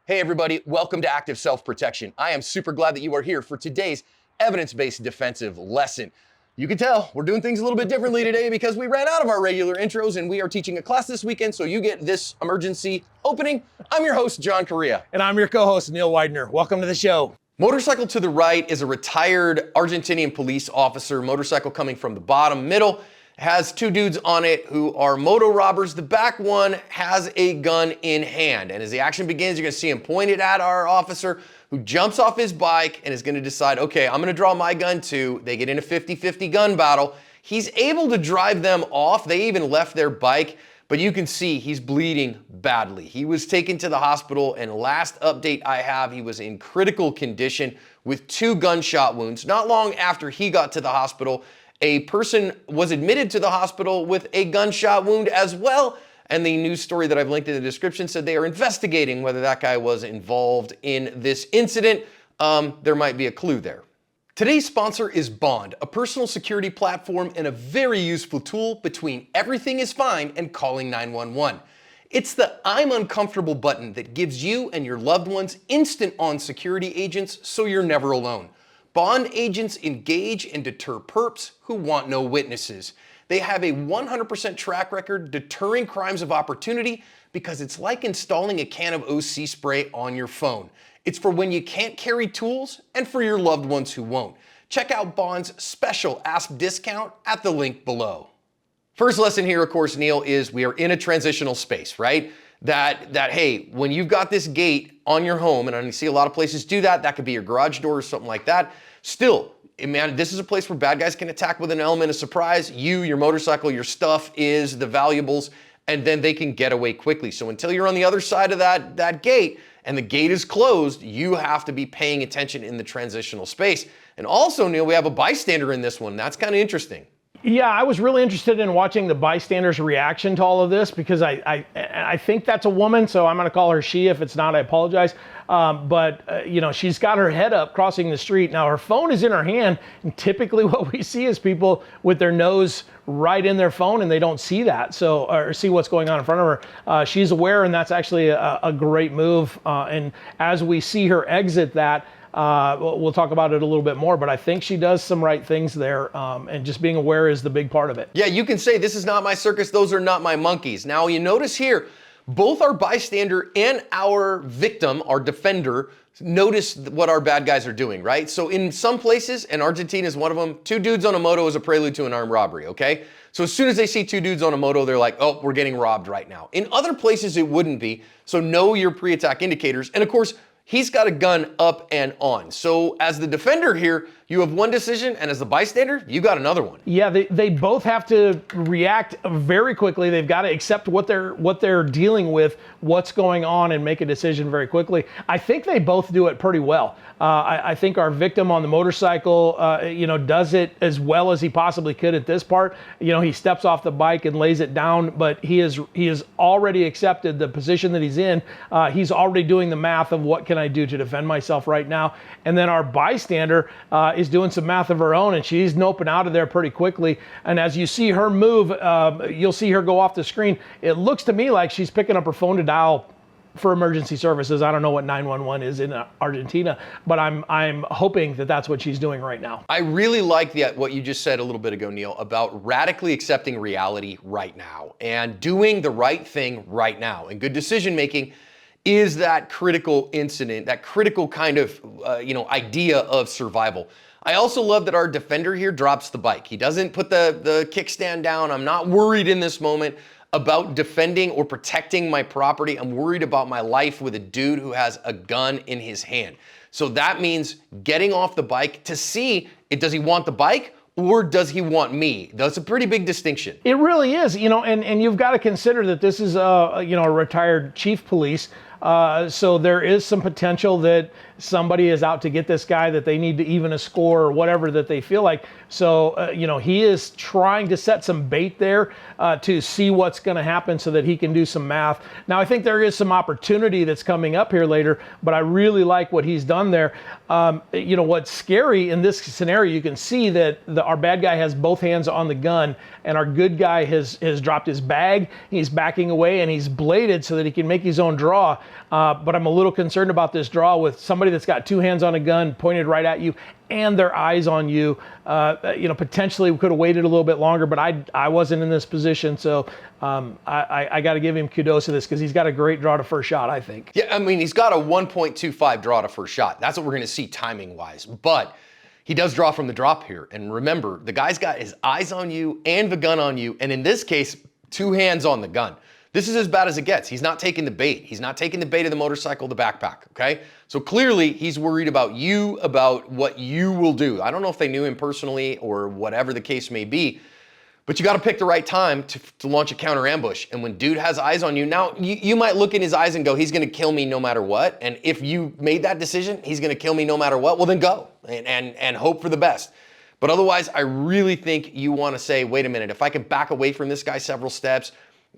Hey everybody, welcome to Active Self-Protection. I am super glad that you are here for today's evidence-based defensive lesson. You can tell we're doing things a little bit differently today because we ran out of our regular intros and we are teaching a class this weekend, so you get this emergency opening. I'm your host, John Correa. And I'm your co-host, Neil Widener. Welcome to the show. Motorcycle to the right is a retired Argentinian police officer. Motorcycle coming from the bottom. Middle has two dudes on it who are moto robbers. The back one has a gun in hand. And as the action begins, you're gonna see him pointed at our officer who jumps off his bike and is gonna decide, okay, I'm gonna draw my gun too. They get in a 50-50 gun battle. He's able to drive them off. They even left their bike, but you can see he's bleeding badly. He was taken to the hospital, and last update I have, he was in critical condition with 2 gunshot wounds. Not long after he got to the hospital, a person was admitted to the hospital with a gunshot wound as well. And the news story that I've linked in the description said they are investigating whether that guy was involved in this incident. There might be a clue there. Today's sponsor is Bond, a personal security platform and a very useful tool between everything is fine and calling 911. It's the I'm uncomfortable button that gives you and your loved ones instant on security agents so you're never alone. Bond agents engage and deter perps who want no witnesses. They have a 100% track record deterring crimes of opportunity because it's like installing a can of OC spray on your phone. It's for when you can't carry tools and for your loved ones who won't. Check out Bond's special ASP discount at the link below. First lesson here, of course, Neil, is we are in a transitional space, right? That hey, when you've got this gate on your home, and I see a lot of places do that, that could be your garage door or something like that. Still, man, this is a place where bad guys can attack with an element of surprise. You, your motorcycle, your stuff is the valuables, and then they can get away quickly. So until you're on the other side of that gate and the gate is closed, you have to be paying attention in the transitional space. And also, Neil, we have a bystander in this one. That's kind of interesting. Yeah, I was really interested in watching the bystander's reaction to all of this because I think that's a woman, so I'm going to call her she. If it's not, I apologize. You know, she's got her head up crossing the street. Now, her phone is in her hand, and typically what we see is people with their nose right in their phone, and they don't see that, or see what's going on in front of her. She's aware, and that's actually a great move. And as we see her exit that, we'll talk about it a little bit more, but I think she does some right things there, and just being aware is the big part of it. Yeah, you can say, this is not my circus, those are not my monkeys. Now, you notice here, both our bystander and our victim, our defender, notice what our bad guys are doing, right? So in some places, and Argentina is one of them, 2 dudes on a moto is a prelude to an armed robbery, okay? So as soon as they see 2 dudes on a moto, they're like, oh, we're getting robbed right now. In other places, it wouldn't be. So know your pre-attack indicators. And of course, he's got a gun up and on. So as the defender here, you have one decision, and as the bystander, you got another one. Yeah, they both have to react very quickly. They've got to accept what they're dealing with, what's going on, and make a decision very quickly. I think they both do it pretty well. I think our victim on the motorcycle, does it as well as he possibly could at this part. You know, he steps off the bike and lays it down, but he has already accepted the position that he's in. He's already doing the math of what can I do to defend myself right now. And then our bystander is doing some math of her own, and she's noping out of there pretty quickly. And as you see her move, you'll see her go off the screen. It looks to me like she's picking up her phone to dial for emergency services. I don't know what 911 is in Argentina, but I'm hoping that that's what she's doing right now. I really like what you just said a little bit ago, Neil, about radically accepting reality right now and doing the right thing right now. And good decision making is that critical incident, that critical kind of idea of survival. I also love that our defender here drops the bike. He doesn't put the kickstand down. I'm not worried in this moment about defending or protecting my property. I'm worried about my life with a dude who has a gun in his hand. So that means getting off the bike to see, does he want the bike or does he want me? That's a pretty big distinction. It really is, and you've got to consider that this is a retired chief police. So there is some potential that somebody is out to get this guy, that they need to even a score or whatever that they feel like. So, he is trying to set some bait there to see what's going to happen so that he can do some math. Now, I think there is some opportunity that's coming up here later, but I really like what he's done there. What's scary in this scenario, you can see that our bad guy has both hands on the gun, and our good guy has dropped his bag. He's backing away, and he's bladed so that he can make his own draw. But I'm a little concerned about this draw with somebody that's got two hands on a gun pointed right at you and their eyes on you. Potentially we could have waited a little bit longer, but I wasn't in this position. So I got to give him kudos to this, because he's got a great draw to first shot, I think. Yeah, I mean, he's got a 1.25 draw to first shot. That's what we're going to see timing-wise. But he does draw from the drop here. And remember, the guy's got his eyes on you and the gun on you. And in this case, two hands on the gun. This is as bad as it gets. He's not taking the bait. He's not taking the bait of the motorcycle, the backpack, okay? So clearly he's worried about you, about what you will do. I don't know if they knew him personally or whatever the case may be, but you got to pick the right time to launch a counter ambush. And when dude has eyes on you, now you might look in his eyes and go, he's going to kill me no matter what. And if you made that decision, he's going to kill me no matter what, well then go and hope for the best. But otherwise, I really think you want to say, wait a minute, if I can back away from this guy several steps,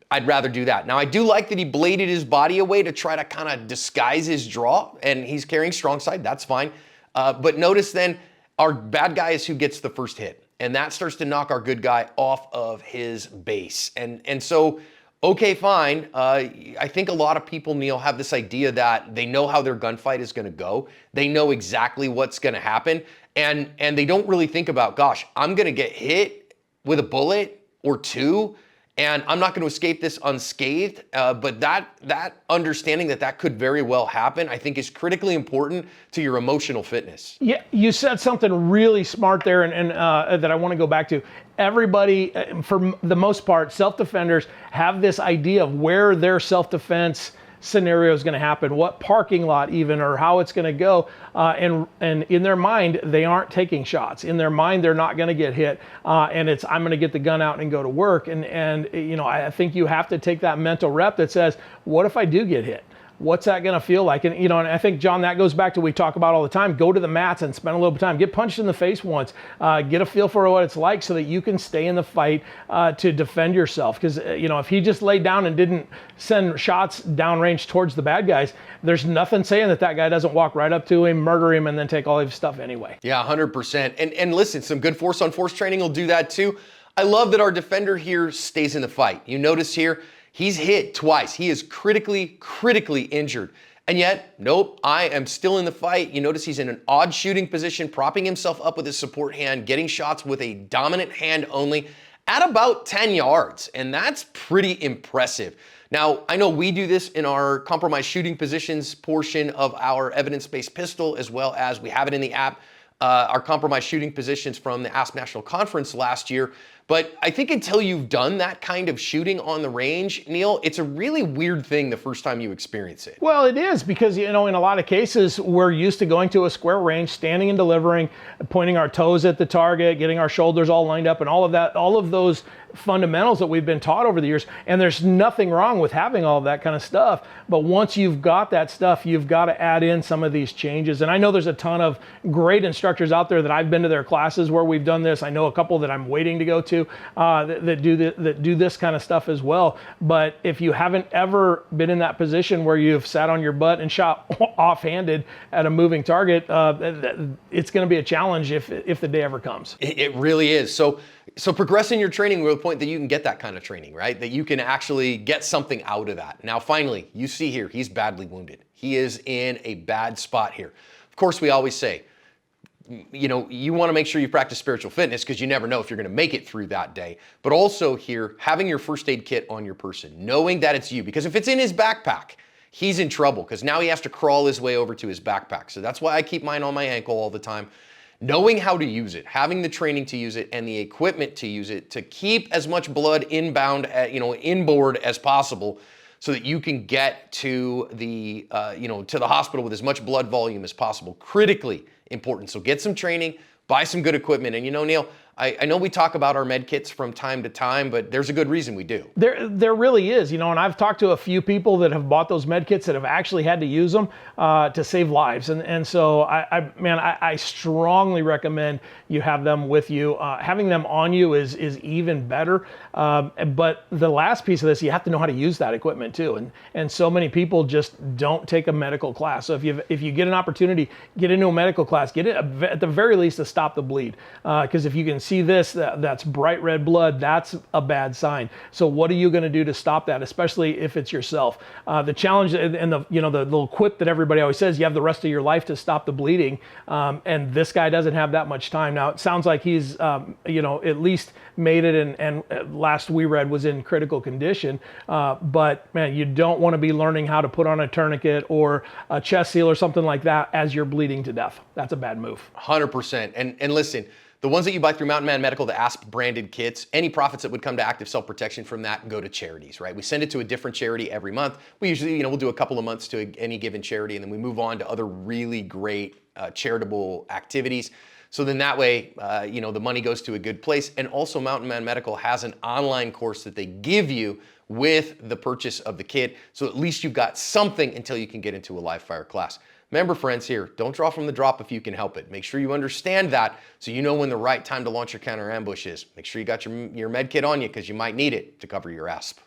I'd rather do that. Now, I do like that he bladed his body away to try to kind of disguise his draw, and he's carrying strong side. That's fine. But notice then, our bad guy is who gets the first hit, and that starts to knock our good guy off of his base. And so, okay, fine. I think a lot of people, Neil, have this idea that they know how their gunfight is going to go. They know exactly what's going to happen, and they don't really think about, gosh, I'm going to get hit with a bullet or two, and I'm not going to escape this unscathed. But that understanding that could very well happen, I think, is critically important to your emotional fitness. Yeah, you said something really smart there, and that I want to go back to. Everybody, for the most part, self-defenders have this idea of where their self-defense scenario is going to happen, what parking lot even, or how it's going to go. And in their mind, they aren't taking shots. In their mind, they're not going to get hit. And it's, I'm going to get the gun out and go to work. And I think you have to take that mental rep that says, what if I do get hit? What's that going to feel like? And I think, John, that goes back to what we talk about all the time. Go to the mats and spend a little bit of time. Get punched in the face once. Get a feel for what it's like so that you can stay in the fight to defend yourself. Because, if he just laid down and didn't send shots downrange towards the bad guys, there's nothing saying that guy doesn't walk right up to him, murder him, and then take all his stuff anyway. Yeah, 100%. And listen, some good force-on-force training will do that too. I love that our defender here stays in the fight. You notice here, he's hit twice. He is critically injured. And yet, nope, I am still in the fight. You notice he's in an odd shooting position, propping himself up with his support hand, getting shots with a dominant hand only at about 10 yards. And that's pretty impressive. Now, I know we do this in our compromised shooting positions portion of our evidence-based pistol, as well as we have it in the app, our compromised shooting positions from the ASP National Conference last year. But I think until you've done that kind of shooting on the range, Neil, it's a really weird thing the first time you experience it. Well, it is, because, in a lot of cases, we're used to going to a square range, standing and delivering, pointing our toes at the target, getting our shoulders all lined up, and all of that, all of those fundamentals that we've been taught over the years. And there's nothing wrong with having all of that kind of stuff. But once you've got that stuff, you've got to add in some of these changes. And I know there's a ton of great instructors out there that I've been to their classes where we've done this. I know a couple that I'm waiting to go to that do this kind of stuff as well. But if you haven't ever been in that position where you've sat on your butt and shot offhanded at a moving target, it's going to be a challenge if the day ever comes. It really is. So progress in your training to the point that you can get that kind of training, right? That you can actually get something out of that. Now, finally, you see here, he's badly wounded. He is in a bad spot here. Of course, we always say, you want to make sure you practice spiritual fitness, because you never know if you're going to make it through that day. But also here, having your first aid kit on your person, knowing that it's you, because if it's in his backpack, he's in trouble, because now he has to crawl his way over to his backpack. So that's why I keep mine on my ankle all the time. Knowing how to use it, having the training to use it and the equipment to use it, to keep as much blood inbound, inboard as possible, so that you can get to the, to the hospital with as much blood volume as possible. Critically important. So get some training, buy some good equipment. And Neil, I know we talk about our med kits from time to time, but there's a good reason we do. There really is, and I've talked to a few people that have bought those med kits that have actually had to use them to save lives, and so I strongly recommend you have them with you. Having them on you is even better. But the last piece of this, you have to know how to use that equipment too, and so many people just don't take a medical class. So if you get an opportunity, get into a medical class, get it at the very least to stop the bleed, because if you can see this, that's bright red blood, that's a bad sign. So what are you going to do to stop that, especially if it's yourself? The challenge and the little quip that everybody always says, you have the rest of your life to stop the bleeding, and this guy doesn't have that much time. Now it sounds like he's at least made it, and last we read was in critical condition, but man, you don't want to be learning how to put on a tourniquet or a chest seal or something like that as you're bleeding to death. That's a bad move. 100%. And listen, the ones that you buy through Mountain Man Medical, the ASP branded kits, any profits that would come to Active Self Protection from that go to charities, right? We send it to a different charity every month. We usually, we'll do a couple of months to any given charity, and then we move on to other really great charitable activities. So then that way, the money goes to a good place. And also Mountain Man Medical has an online course that they give you with the purchase of the kit. So at least you've got something until you can get into a live fire class. Remember, friends, here, don't draw from the drop if you can help it. Make sure you understand that so you know when the right time to launch your counter ambush is. Make sure you got your med kit on you because you might need it to cover your ASP.